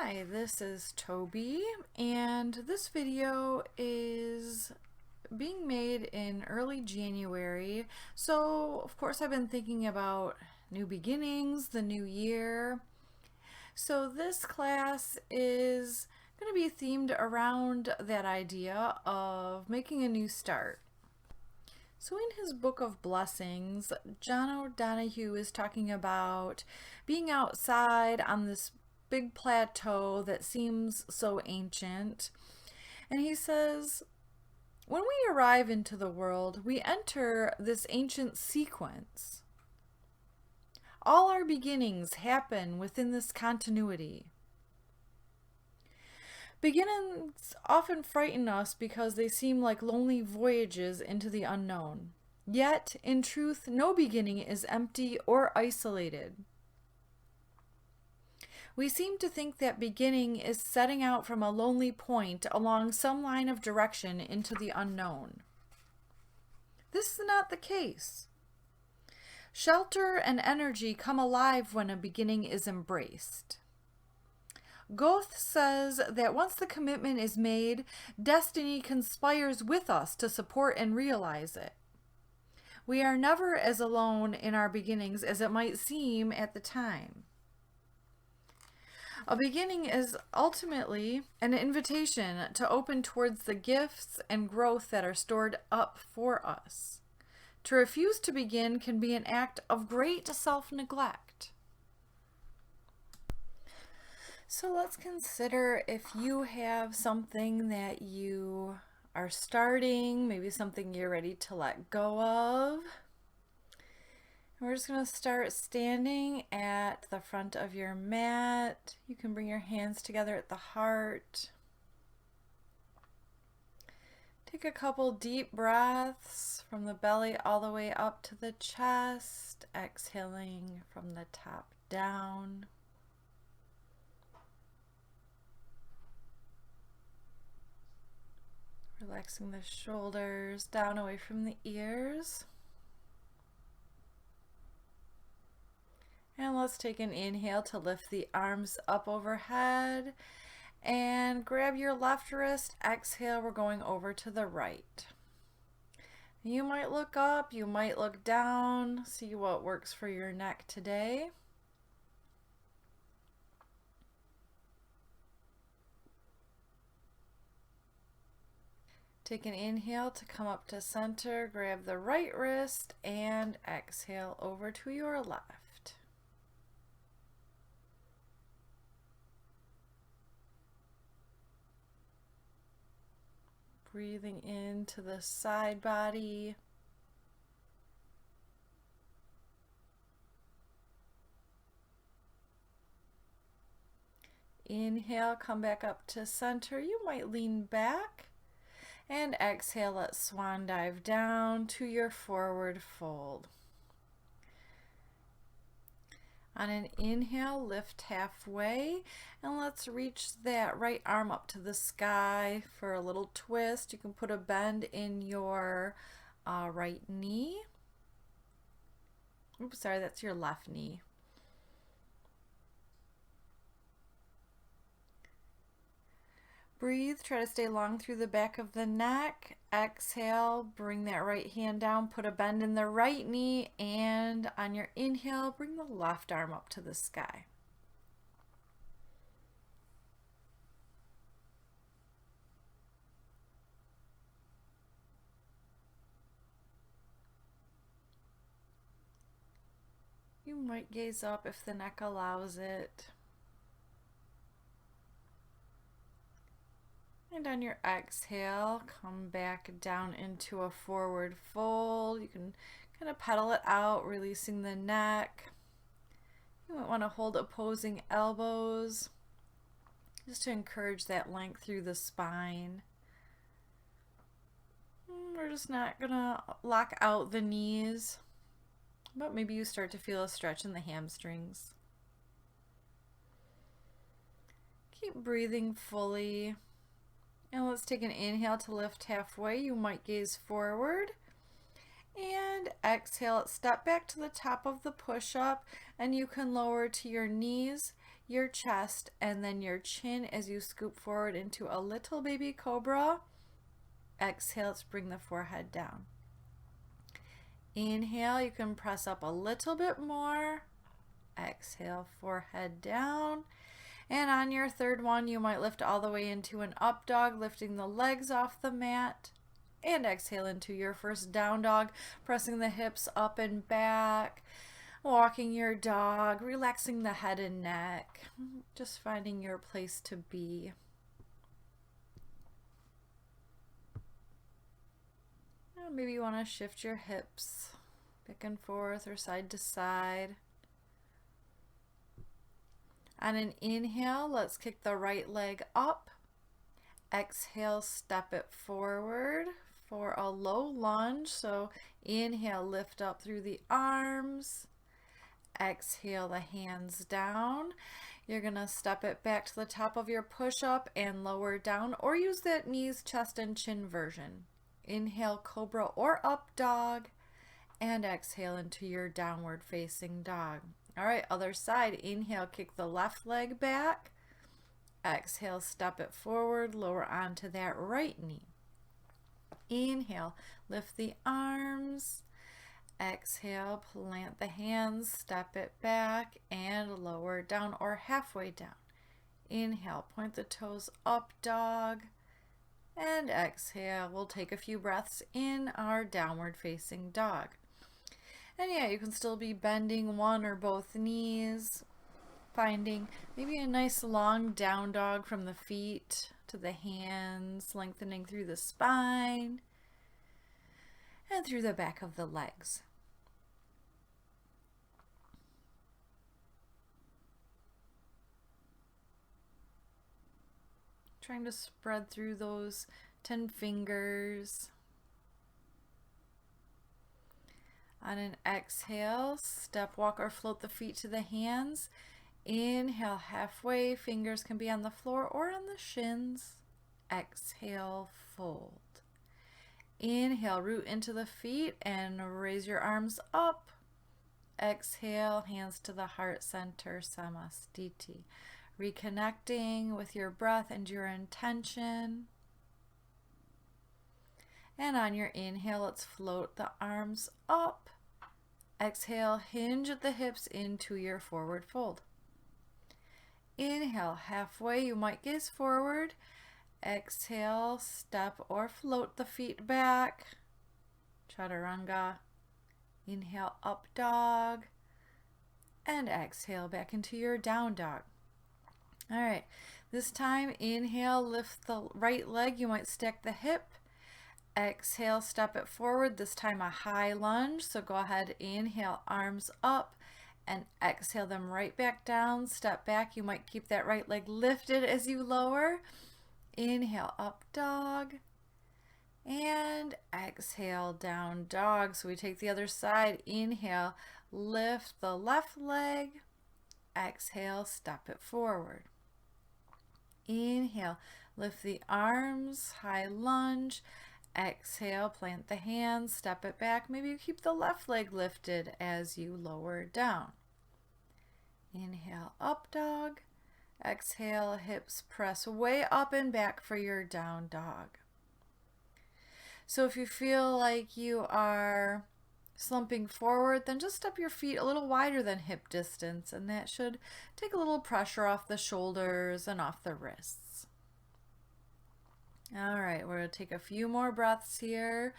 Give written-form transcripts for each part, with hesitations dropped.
Hi, this is Toby, and this video is being made in early January. So, of course, I've been thinking about new beginnings, the new year. So this class is going to be themed around that idea of making a new start. So in his book of blessings, John O'Donohue is talking about being outside on this big plateau that seems so ancient. And he says, when we arrive into the world, we enter this ancient sequence. All our beginnings happen within this continuity. Beginnings often frighten us because they seem like lonely voyages into the unknown. Yet, in truth, no beginning is empty or isolated. We seem to think that beginning is setting out from a lonely point along some line of direction into the unknown. This is not the case. Shelter and energy come alive when a beginning is embraced. Goethe says that once the commitment is made, destiny conspires with us to support and realize it. We are never as alone in our beginnings as it might seem at the time. A beginning is ultimately an invitation to open towards the gifts and growth that are stored up for us. To refuse to begin can be an act of great self-neglect. So let's consider if you have something that you are starting, maybe something you're ready to let go of. We're just going to start standing at the front of your mat. You can bring your hands together at the heart. Take a couple deep breaths from the belly all the way up to the chest, exhaling from the top down. Relaxing the shoulders down away from the ears. And let's take an inhale to lift the arms up overhead and grab your left wrist. Exhale, we're going over to the right. You might look up, you might look down, see what works for your neck today. Take an inhale to come up to center, grab the right wrist, and exhale over to your left. Breathing into the side body. Inhale, come back up to center. You might lean back. And exhale, let swan dive down to your forward fold. On an inhale, lift halfway, and let's reach that right arm up to the sky for a little twist. You can put a bend in your right knee. Oops, sorry, that's your left knee. Breathe, try to stay long through the back of the neck. Exhale, bring that right hand down, put a bend in the right knee, and on your inhale, bring the left arm up to the sky. You might gaze up if the neck allows it. And on your exhale, come back down into a forward fold. You can kind of pedal it out, releasing the neck. You might want to hold opposing elbows just to encourage that length through the spine. We're just not going to lock out the knees, but maybe you start to feel a stretch in the hamstrings. Keep breathing fully. And let's take an inhale to lift halfway. You might gaze forward. And exhale, step back to the top of the push-up, and you can lower to your knees. your chest, and then your chin as you scoop forward into a little baby cobra. Exhale, let's bring the forehead down. Inhale, you can press up a little bit more. Exhale, forehead down. And on your third one, you might lift all the way into an up dog, lifting the legs off the mat. And exhale into your first down dog, pressing the hips up and back, walking your dog, relaxing the head and neck, just finding your place to be. Maybe you want to shift your hips back and forth or side to side. On an inhale, let's kick the right leg up. Exhale, step it forward for a low lunge. So inhale, lift up through the arms. Exhale, the hands down. You're going to step it back to the top of your push-up and lower down, or use that knees, chest, and chin version. Inhale, cobra or up dog, and exhale into your downward facing dog. All right, other side. Inhale, kick the left leg back. Exhale, step it forward, lower onto that right knee. Inhale, lift the arms. Exhale, plant the hands, step it back, and lower down or halfway down. Inhale, point the toes up, dog. And exhale, we'll take a few breaths in our downward facing dog. And yeah, you can still be bending one or both knees, finding maybe a nice long down dog from the feet to the hands, lengthening through the spine and through the back of the legs. Trying to spread through those 10 fingers. On an exhale, step, walk, or float the feet to the hands. Inhale, halfway. Fingers can be on the floor or on the shins. Exhale, fold. Inhale, root into the feet and raise your arms up. Exhale, hands to the heart center, Samastiti. Reconnecting with your breath and your intention. And on your inhale, let's float the arms up. Exhale, hinge at the hips into your forward fold. Inhale, halfway, you might gaze forward. Exhale, step or float the feet back. Chaturanga. Inhale, up dog. And exhale, back into your down dog. All right, this time, inhale, lift the right leg. You might stack the hip. Exhale, step it forward, this time a high lunge. So go ahead, inhale, arms up, and exhale them right back down. Step back. You might keep that right leg lifted as you lower. Inhale, up dog, and exhale, down dog. So we take the other side. Inhale, lift the left leg. Exhale, step it forward. Inhale, lift the arms, high lunge. Exhale, plant the hands, step it back. Maybe you keep the left leg lifted as you lower down. Inhale, up dog. Exhale, hips press way up and back for your down dog. So if you feel like you are slumping forward, then just step your feet a little wider than hip distance, and that should take a little pressure off the shoulders and off the wrists. All right, we're going to take a few more breaths here.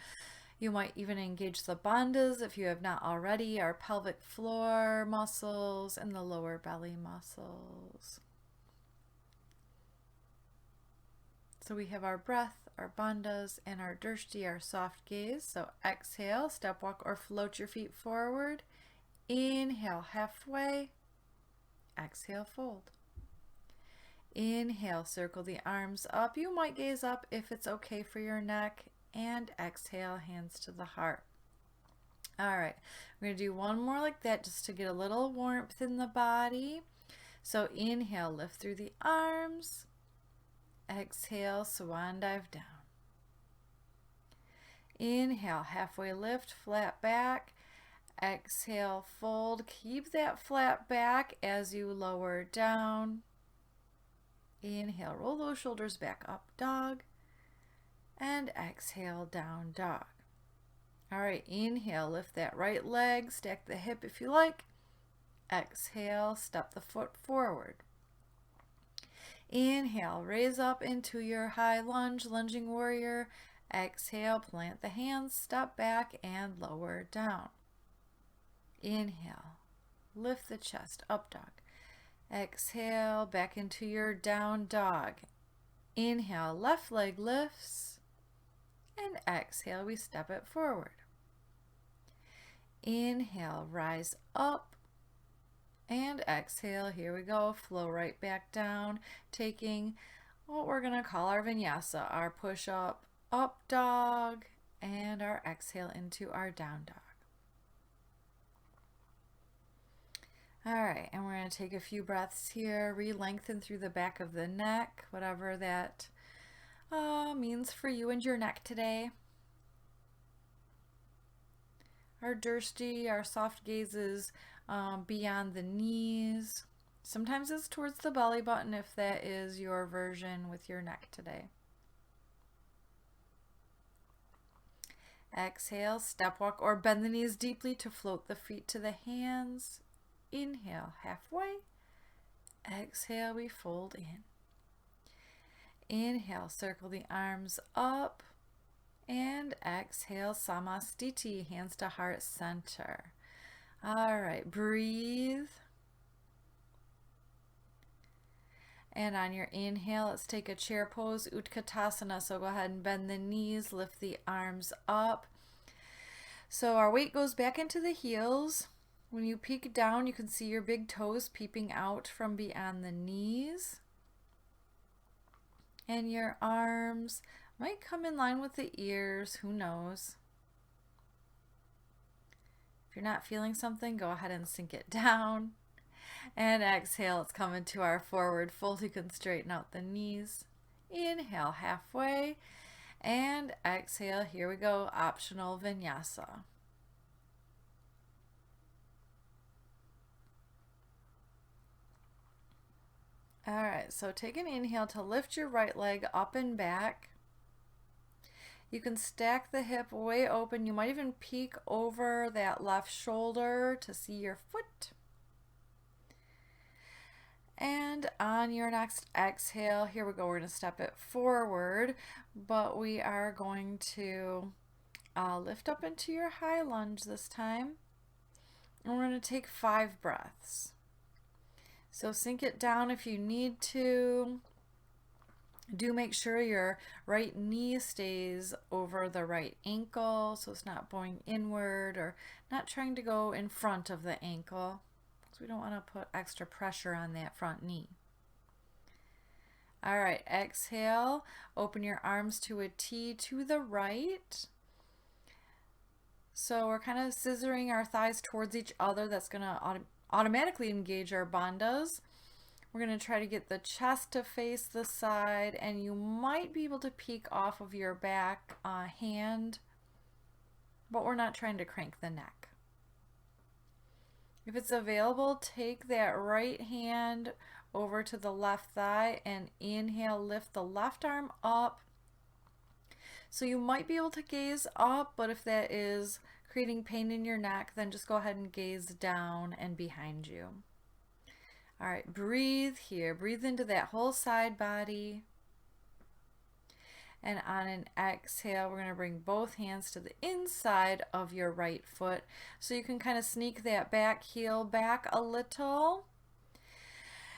You might even engage the bandhas if you have not already, our pelvic floor muscles and the lower belly muscles. So we have our breath, our bandhas, and our drishti, our soft gaze. So exhale, step, walk, or float your feet forward. Inhale, halfway. Exhale, fold. Inhale, circle the arms up. You might gaze up if it's okay for your neck. And exhale, hands to the heart. All right, we're going to do one more like that just to get a little warmth in the body. So inhale, lift through the arms. Exhale, swan dive down. Inhale, halfway lift, flat back. Exhale, fold. Keep that flat back as you lower down. Inhale, roll those shoulders back up, dog. And exhale, down dog. All right, inhale, lift that right leg, stack the hip if you like. Exhale, step the foot forward. Inhale, raise up into your high lunge, lunging warrior. Exhale, plant the hands, step back and lower down. Inhale, lift the chest, up dog. Exhale, back into your down dog. Inhale, left leg lifts. And exhale, we step it forward. Inhale, rise up. And exhale, here we go, flow right back down, taking what we're gonna call our vinyasa, our push up, up dog, and our exhale into our down dog. All right, and we're gonna take a few breaths here, re-lengthen through the back of the neck, whatever that means for you and your neck today. Our dirsty, our soft gaze is beyond the knees. Sometimes it's towards the belly button if that is your version with your neck today. Exhale, step walk or bend the knees deeply to float the feet to the hands. Inhale, halfway. Exhale, we fold in. Inhale, circle the arms up. And exhale, Samastiti, hands to heart center. All right, breathe. And on your inhale, let's take a chair pose, Utkatasana. So go ahead and bend the knees, lift the arms up. So our weight goes back into the heels. When you peek down, you can see your big toes peeping out from beyond the knees. And your arms might come in line with the ears, who knows? If you're not feeling something, go ahead and sink it down. And exhale, let's come into our forward fold. You can straighten out the knees. Inhale, halfway. And exhale, here we go, optional vinyasa. All right, so take an inhale to lift your right leg up and back. You can stack the hip way open. You might even peek over that left shoulder to see your foot. And on your next exhale, here we go, we're going to step it forward, but we are going to lift up into your high lunge this time. And we're going to take 5 breaths. So sink it down if you need to. Do make sure your right knee stays over the right ankle so it's not bowing inward or not trying to go in front of the ankle, because we don't want to put extra pressure on that front knee. All right, exhale, open your arms to a T to the right. So we're kind of scissoring our thighs towards each other. That's going to automatically engage our bandhas. We're going to try to get the chest to face the side, and you might be able to peek off of your back hand, but we're not trying to crank the neck. If it's available, take that right hand over to the left thigh and inhale, lift the left arm up. So you might be able to gaze up, but if that is creating pain in your neck, then just go ahead and gaze down and behind you. All right, breathe here. Breathe into that whole side body. And on an exhale, we're going to bring both hands to the inside of your right foot. So you can kind of sneak that back heel back a little.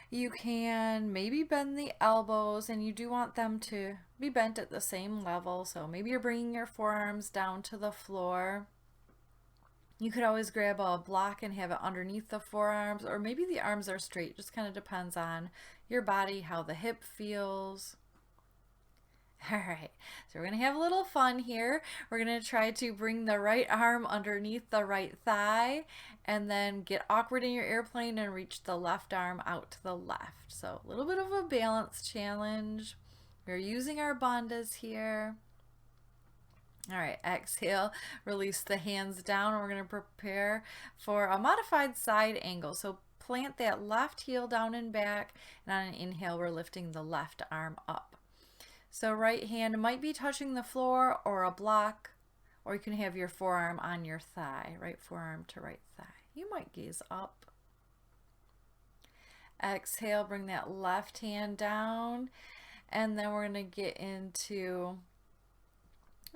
You can maybe bend the elbows, and you do want them to be bent at the same level. So maybe you're bringing your forearms down to the floor. You could always grab a block and have it underneath the forearms, or maybe the arms are straight. Just kind of depends on your body, how the hip feels. All right, so we're going to have a little fun here. We're going to try to bring the right arm underneath the right thigh and then get awkward in your airplane and reach the left arm out to the left. So a little bit of a balance challenge. We're using our bandhas here. All right, exhale, release the hands down. We're going to prepare for a modified side angle. So plant that left heel down and back, and on an inhale, we're lifting the left arm up. So right hand might be touching the floor or a block, or you can have your forearm on your thigh, right forearm to right thigh. You might gaze up. Exhale, bring that left hand down, and then we're going to get into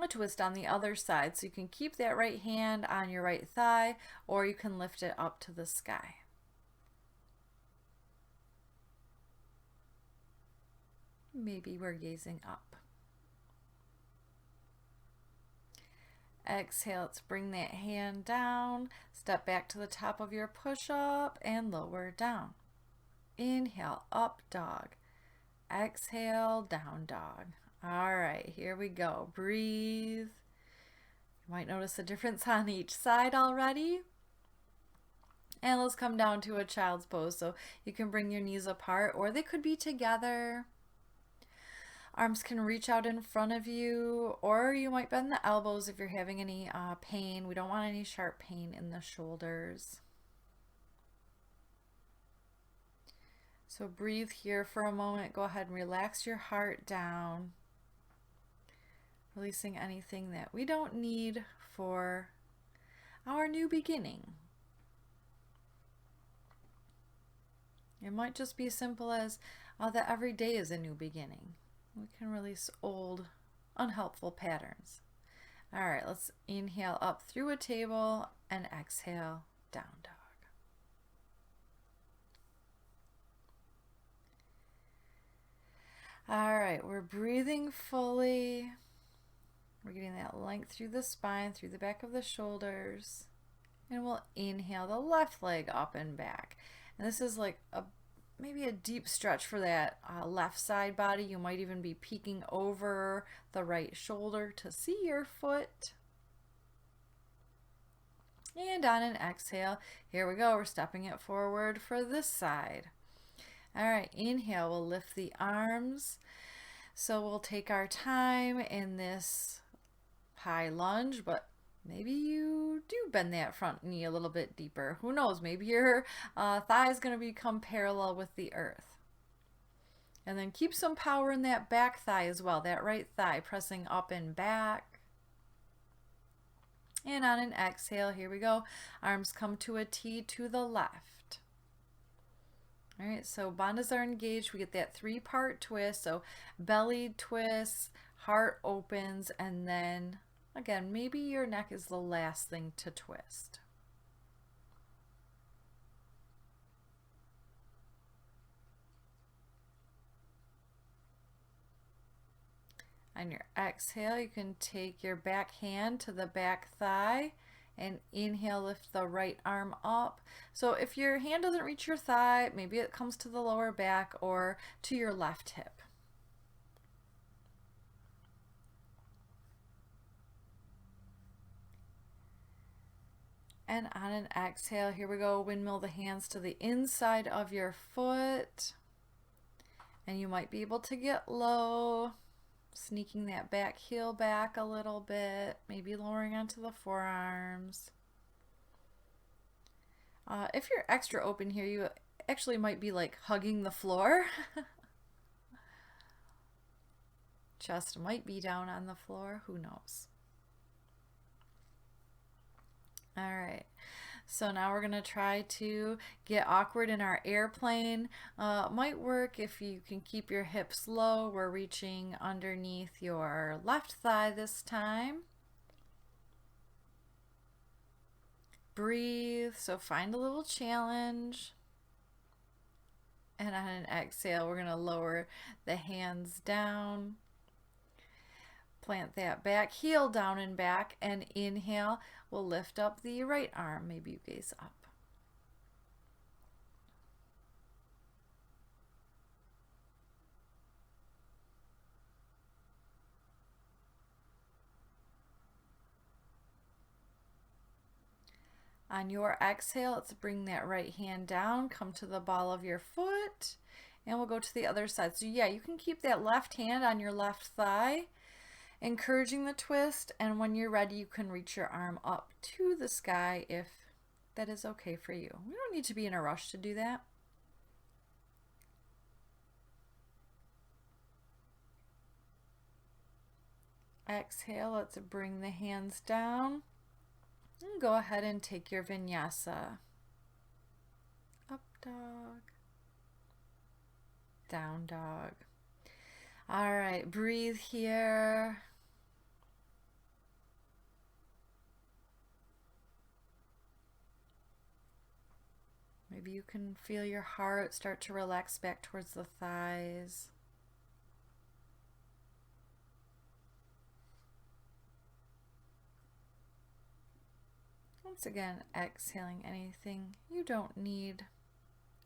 a twist on the other side. So you can keep that right hand on your right thigh, or you can lift it up to the sky. Maybe we're gazing up. Exhale, let's bring that hand down, step back to the top of your push-up and lower down. Inhale, up dog. Exhale, down dog. All right, here we go. Breathe. You might notice a difference on each side already. And let's come down to a child's pose. So you can bring your knees apart, or they could be together. Arms can reach out in front of you, or you might bend the elbows if you're having any pain. We don't want any sharp pain in the shoulders. So breathe here for a moment. Go ahead and relax your heart down, releasing anything that we don't need for our new beginning. It might just be as simple as that every day is a new beginning. We can release old, unhelpful patterns. All right, let's inhale up through a table and exhale, down dog. All right, we're breathing fully. We're getting that length through the spine, through the back of the shoulders. And we'll inhale the left leg up and back. And this is like maybe a deep stretch for that left side body. You might even be peeking over the right shoulder to see your foot. And on an exhale, here we go. We're stepping it forward for this side. All right, inhale, we'll lift the arms. So we'll take our time in this high lunge, but maybe you do bend that front knee a little bit deeper. Who knows? Maybe your thigh is going to become parallel with the earth. And then keep some power in that back thigh as well, that right thigh pressing up and back. And on an exhale, here we go. Arms come to a T to the left. All right, so bandhas are engaged. We get that three-part twist. So belly twists, heart opens, and then again, maybe your neck is the last thing to twist. On your exhale, you can take your back hand to the back thigh and inhale, lift the right arm up. So if your hand doesn't reach your thigh, maybe it comes to the lower back or to your left hip. And on an exhale, here we go, windmill the hands to the inside of your foot. And you might be able to get low, sneaking that back heel back a little bit, maybe lowering onto the forearms. If you're extra open here, you actually might be like hugging the floor. Chest might be down on the floor, who knows? All right, so now we're gonna try to get awkward in our airplane. Might work if you can keep your hips low. We're reaching underneath your left thigh this time. Breathe, so find a little challenge. And on an exhale, we're gonna lower the hands down. Plant that back heel down and back, and inhale, we'll lift up the right arm. Maybe you gaze up. On your exhale, let's bring that right hand down, come to the ball of your foot, and we'll go to the other side. So yeah, you can keep that left hand on your left thigh, encouraging the twist, and when you're ready, you can reach your arm up to the sky if that is okay for you. We don't need to be in a rush to do that. Exhale, let's bring the hands down. And go ahead and take your vinyasa. Up dog. Down dog. All right, breathe here. Maybe you can feel your heart start to relax back towards the thighs. Once again, exhaling anything you don't need.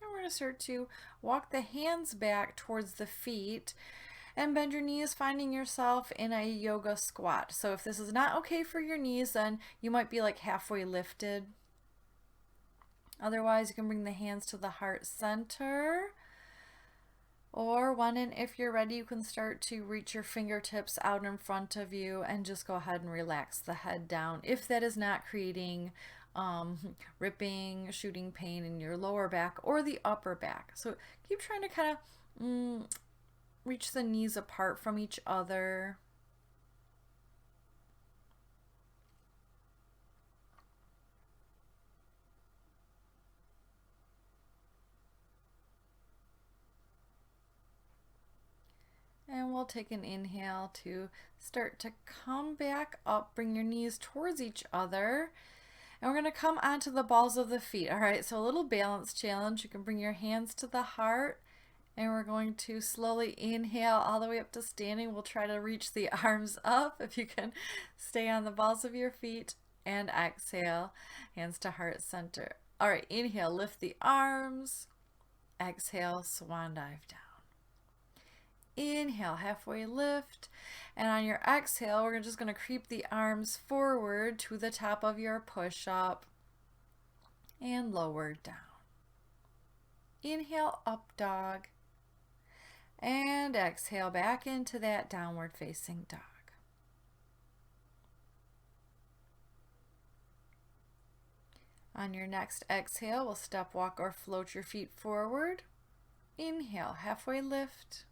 And we're going to start to walk the hands back towards the feet and bend your knees, finding yourself in a yoga squat. So if this is not okay for your knees, then you might be like halfway lifted. Otherwise, you can bring the hands to the heart center. Or if you're ready, you can start to reach your fingertips out in front of you and just go ahead and relax the head down if that is not creating ripping, shooting pain in your lower back or the upper back. So keep trying to kind of reach the knees apart from each other. And we'll take an inhale to start to come back up, bring your knees towards each other. And we're going to come onto the balls of the feet. All right, so a little balance challenge. You can bring your hands to the heart, and we're going to slowly inhale all the way up to standing. We'll try to reach the arms up if you can stay on the balls of your feet, and exhale, hands to heart center. All right, inhale, lift the arms. Exhale, swan dive down. Inhale, halfway lift, and on your exhale, we're just going to creep the arms forward to the top of your push-up and lower down. Inhale, up dog, and exhale back into that downward facing dog. On your next exhale, we'll step, walk, or float your feet forward. Inhale, halfway lift.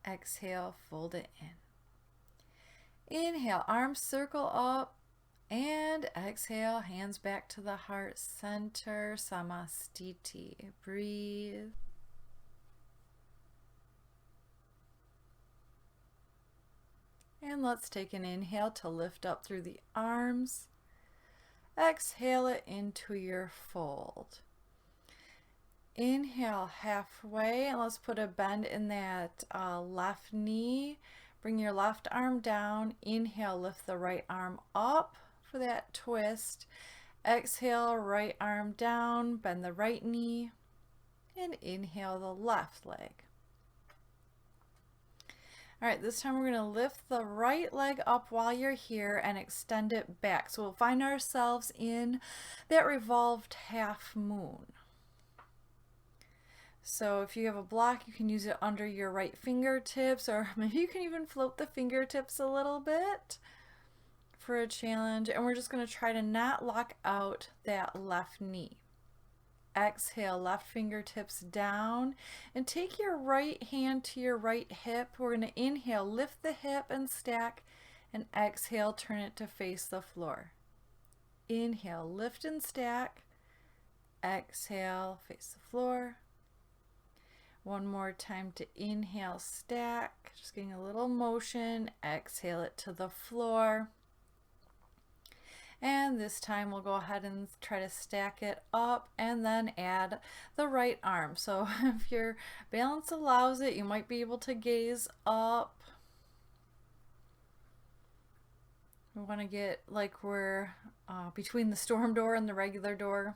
Exhale, fold it in. Inhale, arms circle up, and exhale, hands back to the heart center, Samastiti. Breathe. And let's take an inhale to lift up through the arms. Exhale it into your fold. Inhale halfway, and let's put a bend in that left knee. Bring your left arm down. Inhale, lift the right arm up for that twist. Exhale, right arm down, bend the right knee, and inhale the left leg. All right, this time we're going to lift the right leg up while you're here and extend it back. So we'll find ourselves in that revolved half moon. So if you have a block, you can use it under your right fingertips, or maybe you can even float the fingertips a little bit for a challenge. And we're just going to try to not lock out that left knee. Exhale, left fingertips down, and take your right hand to your right hip. We're going to inhale, lift the hip and stack, and exhale, turn it to face the floor. Inhale, lift and stack. Exhale, face the floor. One more time to inhale, stack, just getting a little motion. Exhale it to the floor. And this time we'll go ahead and try to stack it up and then add the right arm. So if your balance allows it, you might be able to gaze up. We want to get like we're between the storm door and the regular door.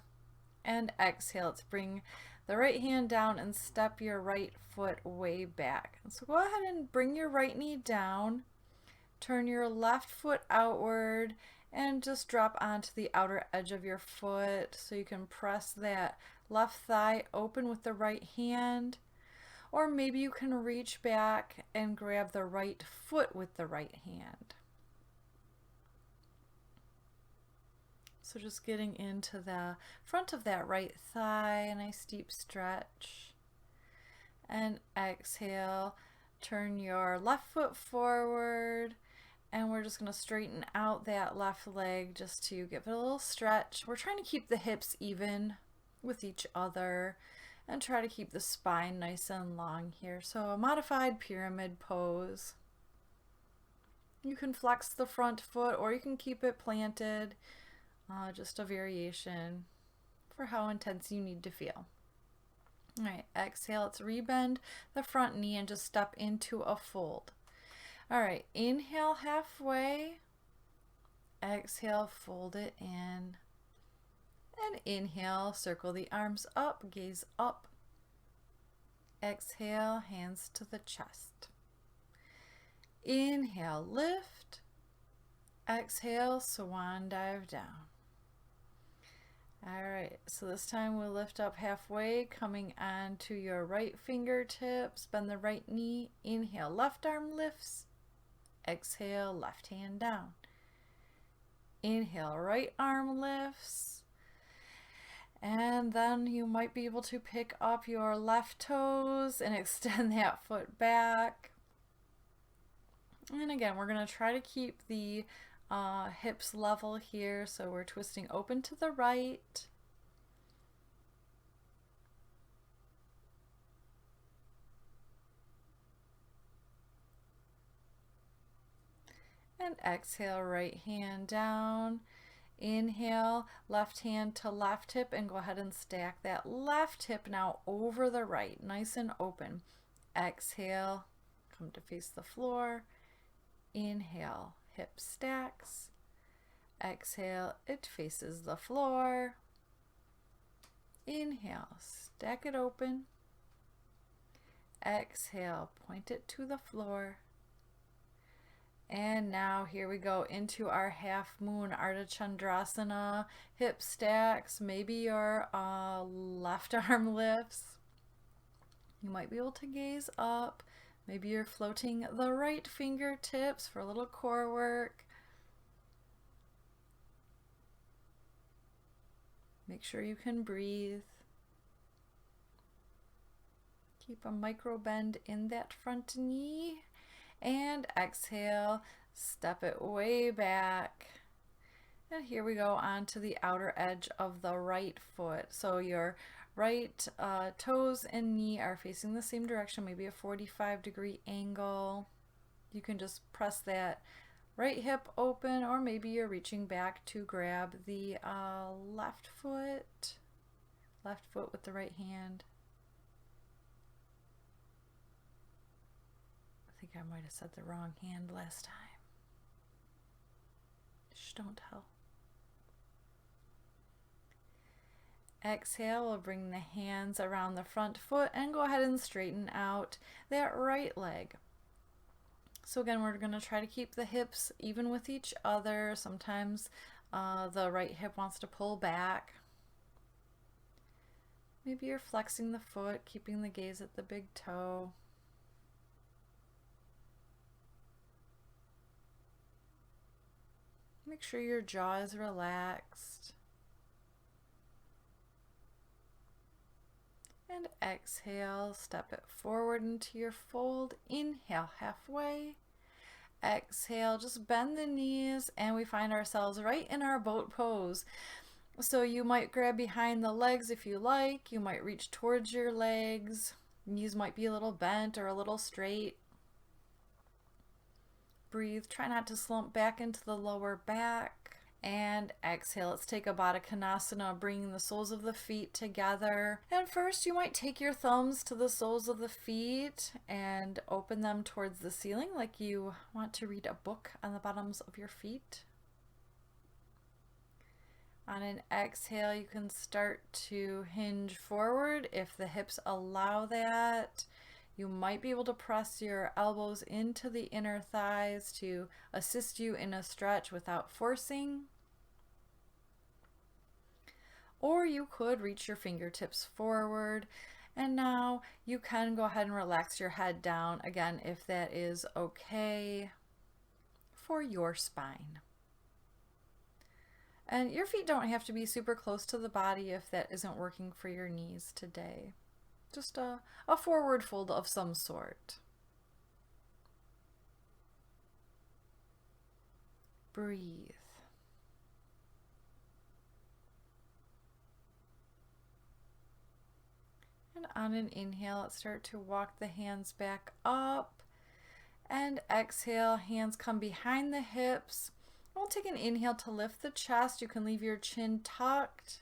And exhale, let's bring the right hand down and step your right foot way back. So go ahead and bring your right knee down, turn your left foot outward, and just drop onto the outer edge of your foot so you can press that left thigh open with the right hand. or maybe you can reach back and grab the right foot with the right hand. So just getting into the front of that right thigh, a nice deep stretch. And exhale, turn your left foot forward, and we're just going to straighten out that left leg just to give it a little stretch. We're trying to keep the hips even with each other and try to keep the spine nice and long here. So a modified pyramid pose. You can flex the front foot or you can keep it planted. Just a variation for how intense you need to feel. All right, exhale, let's rebend the front knee and just step into a fold. All right, inhale halfway, exhale, fold it in, and inhale, circle the arms up, gaze up, exhale, hands to the chest. Inhale, lift, exhale, swan dive down. All right, so this time we'll lift up halfway, coming onto your right fingertips, bend the right knee, inhale, left arm lifts, exhale, left hand down. Inhale, right arm lifts, and then you might be able to pick up your left toes and extend that foot back. And again, we're going to try to keep the hips level here, so we're twisting open to the right. And exhale, right hand down. Inhale, left hand to left hip, and go ahead and stack that left hip now over the right, nice and open. Exhale, come to face the floor. Inhale, hip stacks. Exhale, it faces the floor. Inhale, stack it open. Exhale, point it to the floor. And now here we go into our half moon Ardha Chandrasana, hip stacks, maybe your left arm lifts. You might be able to gaze up. Maybe you're floating the right fingertips for a little core work. Make sure you can breathe. Keep a micro bend in that front knee. And exhale, step it way back. And here we go on to the outer edge of the right foot. So your right toes and knee are facing the same direction, maybe a 45-degree angle. You can just press that right hip open, or maybe you're reaching back to grab the left foot with the right hand. I think I might have said the wrong hand last time. Shh, don't tell. Exhale, we'll bring the hands around the front foot and go ahead and straighten out that right leg. So again, we're going to try to keep the hips even with each other. Sometimes the right hip wants to pull back. Maybe you're flexing the foot, keeping the gaze at the big toe. Make sure your jaw is relaxed. And exhale, step it forward into your fold. Inhale, halfway. Exhale, just bend the knees, and we find ourselves right in our boat pose. So you might grab behind the legs if you like. You might reach towards your legs. Knees might be a little bent or a little straight. Breathe. Try not to slump back into the lower back. And exhale. Let's take a Baddha Konasana, bringing the soles of the feet together. And first, you might take your thumbs to the soles of the feet and open them towards the ceiling like you want to read a book on the bottoms of your feet. On an exhale, you can start to hinge forward if the hips allow that. You might be able to press your elbows into the inner thighs to assist you in a stretch without forcing. Or you could reach your fingertips forward And now you can go ahead and relax your head down again if that is okay for your spine. And your feet don't have to be super close to the body if that isn't working for your knees today. Just a forward fold of some sort. Breathe. And on an inhale, let's start to walk the hands back up. And exhale, hands come behind the hips. We'll take an inhale to lift the chest. You can leave your chin tucked.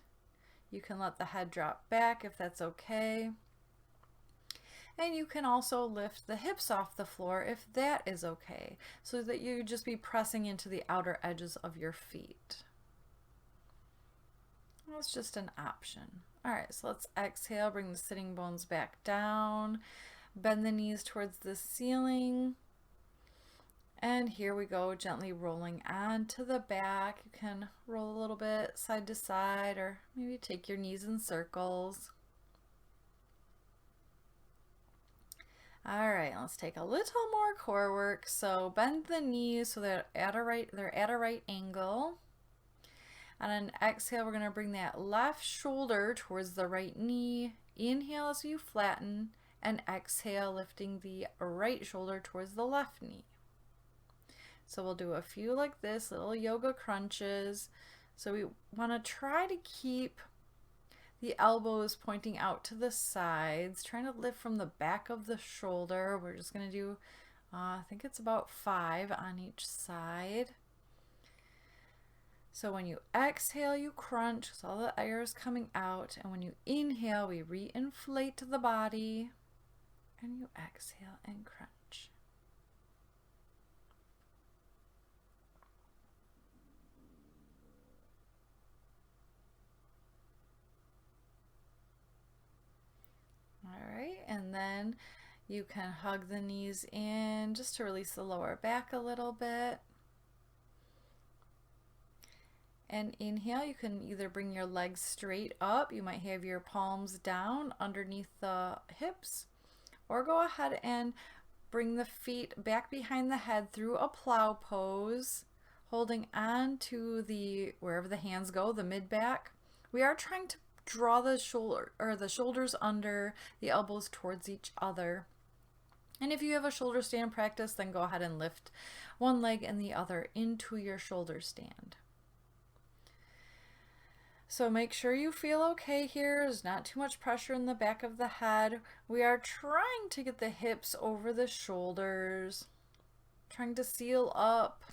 You can let the head drop back if that's okay. And you can also lift the hips off the floor if that is okay, so that you just be pressing into the outer edges of your feet. That's just an option. All right, so let's exhale, bring the sitting bones back down, bend the knees towards the ceiling. And here we go, gently rolling onto the back. You can roll a little bit side to side, or maybe take your knees in circles. All right, let's take a little more core work. So bend the knees so they're at a right angle. And on exhale, we're going to bring that left shoulder towards the right knee. Inhale as you flatten, and exhale, lifting the right shoulder towards the left knee. So we'll do a few like this, little yoga crunches. So we want to try to keep the elbows pointing out to the sides, trying to lift from the back of the shoulder. We're just going to do, I think it's about 5 on each side. So when you exhale, you crunch, so all the air is coming out. And when you inhale, we re-inflate the body. And you exhale and crunch. All right, and then you can hug the knees in just to release the lower back a little bit. And inhale, you can either bring your legs straight up, you might have your palms down underneath the hips, or go ahead and bring the feet back behind the head through a plow pose, holding on to the, wherever the hands go, the mid back. We are trying to draw the shoulder or the shoulders under, the elbows towards each other. And if you have a shoulder stand practice, then go ahead and lift one leg and the other into your shoulder stand. So make sure you feel okay here. There's not too much pressure in the back of the head. We are trying to get the hips over the shoulders, trying to seal up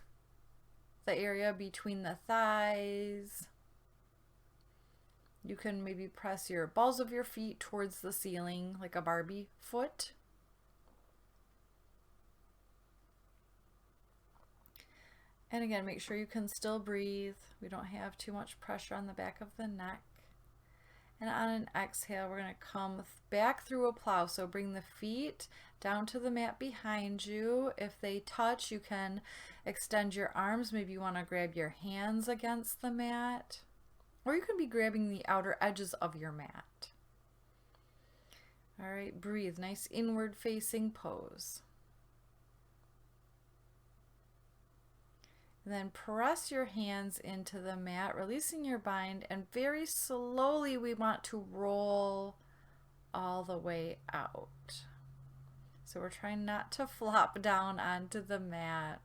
the area between the thighs. You can maybe press your balls of your feet towards the ceiling like a Barbie foot. And again, make sure you can still breathe. We don't have too much pressure on the back of the neck. And on an exhale, we're going to come back through a plow. So bring the feet down to the mat behind you. If they touch, you can extend your arms. Maybe you want to grab your hands against the mat. Or you can be grabbing the outer edges of your mat. All right, breathe. Nice inward facing pose. And then press your hands into the mat, releasing your bind, and very slowly we want to roll all the way out. So we're trying not to flop down onto the mat.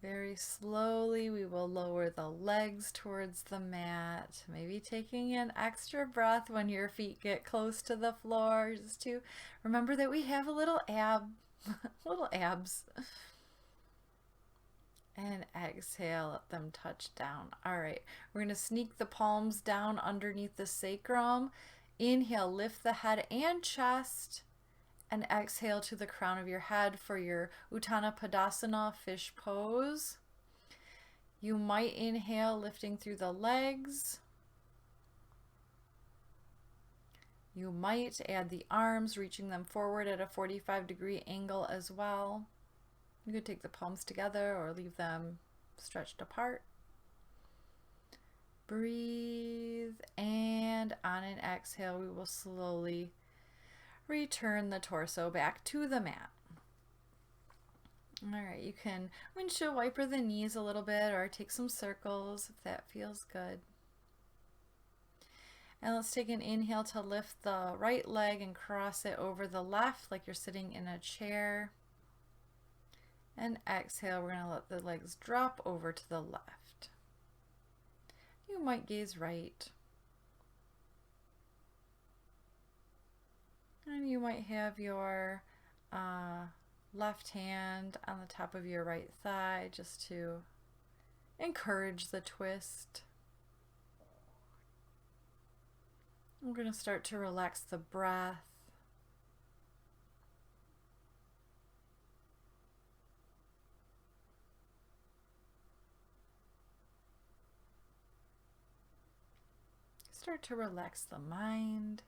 Very slowly we will lower the legs towards the mat, maybe taking an extra breath when your feet get close to the floor, just to remember that we have a little little abs. And exhale, let them touch down. All right, we're going to sneak the palms down underneath the sacrum. Inhale, lift the head and chest, and exhale to the crown of your head for your Uttanapana Padasana fish pose. You might inhale, lifting through the legs. You might add the arms, reaching them forward at a 45-degree angle as well. You could take the palms together or leave them stretched apart. Breathe, and on an exhale, we will slowly return the torso back to the mat. All right, you can windshield wiper the knees a little bit or take some circles if that feels good. And let's take an inhale to lift the right leg and cross it over the left like you're sitting in a chair. And exhale, we're going to let the legs drop over to the left. You might gaze right. And you might have your left hand on the top of your right thigh just to encourage the twist. We're going to start to relax the breath. Start to relax the mind.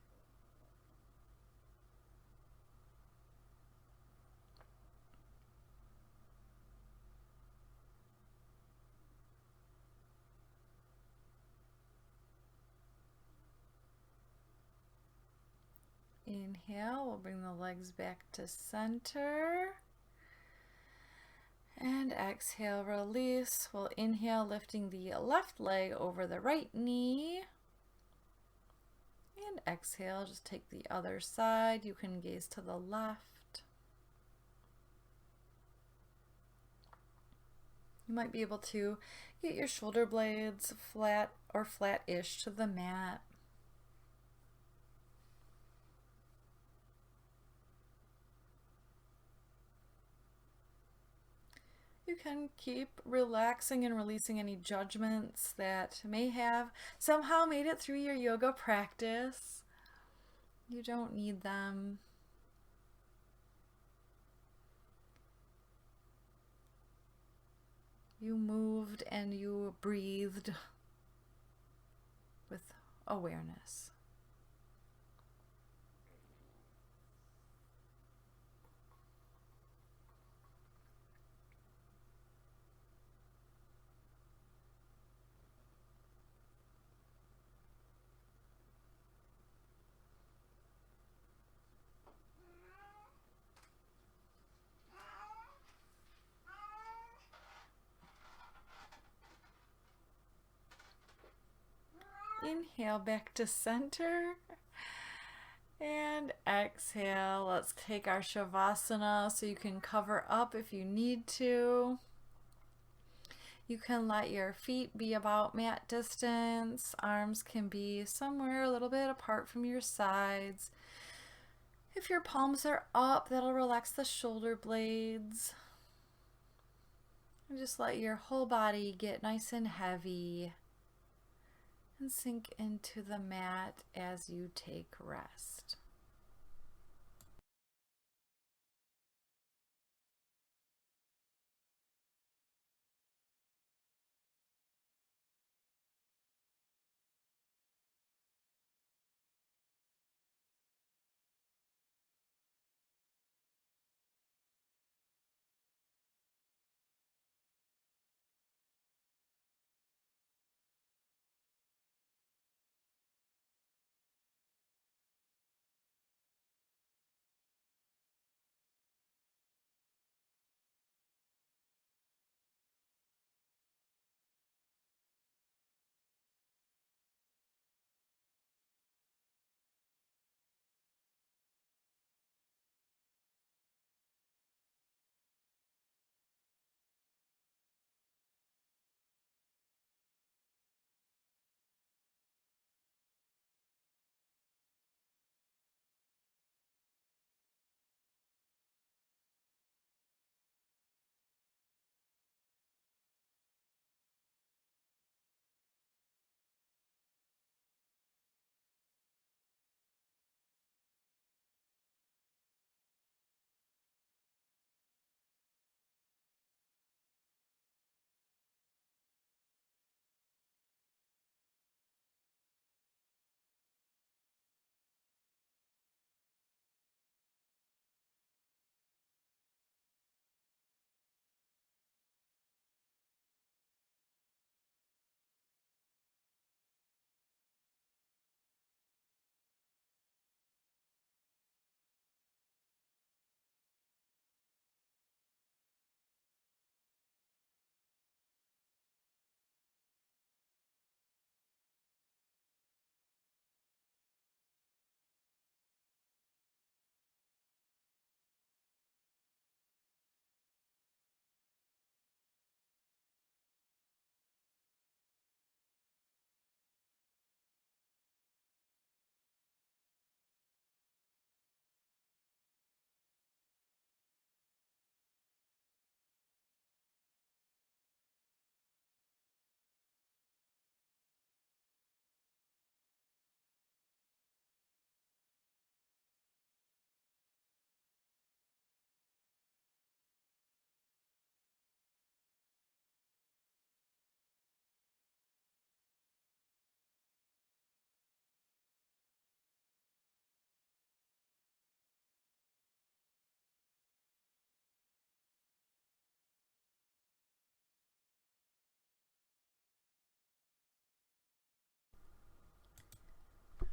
Inhale, we'll bring the legs back to center. And exhale, release. We'll inhale, lifting the left leg over the right knee. And exhale, just take the other side. You can gaze to the left. You might be able to get your shoulder blades flat or flat-ish to the mat. You can keep relaxing and releasing any judgments that may have somehow made it through your yoga practice. You don't need them. You moved and you breathed with awareness. Inhale back to center. And exhale. Let's take our Shavasana so you can cover up if you need to. You can let your feet be about mat distance. Arms can be somewhere a little bit apart from your sides. If your palms are up, that'll relax the shoulder blades. And just let your whole body get nice and heavy and sink into the mat as you take rest.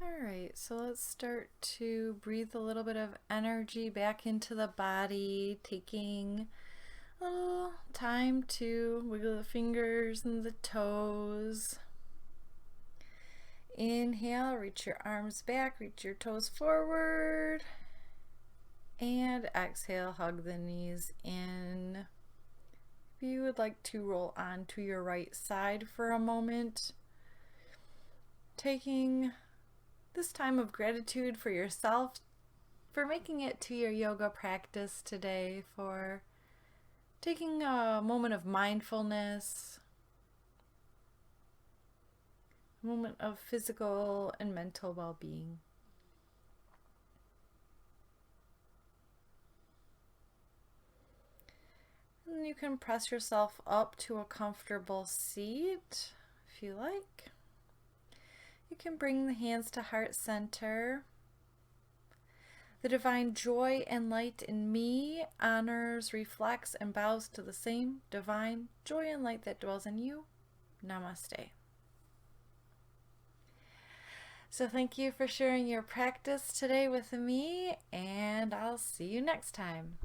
All right, so let's start to breathe a little bit of energy back into the body, taking a little time to wiggle the fingers and the toes. Inhale, reach your arms back, reach your toes forward. And exhale, hug the knees in. If you would like to roll onto your right side for a moment, taking this time of gratitude for yourself, for making it to your yoga practice today, for taking a moment of mindfulness, a moment of physical and mental well-being. And you can press yourself up to a comfortable seat if you like. You can bring the hands to heart center. The divine joy and light in me honors, reflects, and bows to the same divine joy and light that dwells in you. Namaste. So thank you for sharing your practice today with me, and I'll see you next time.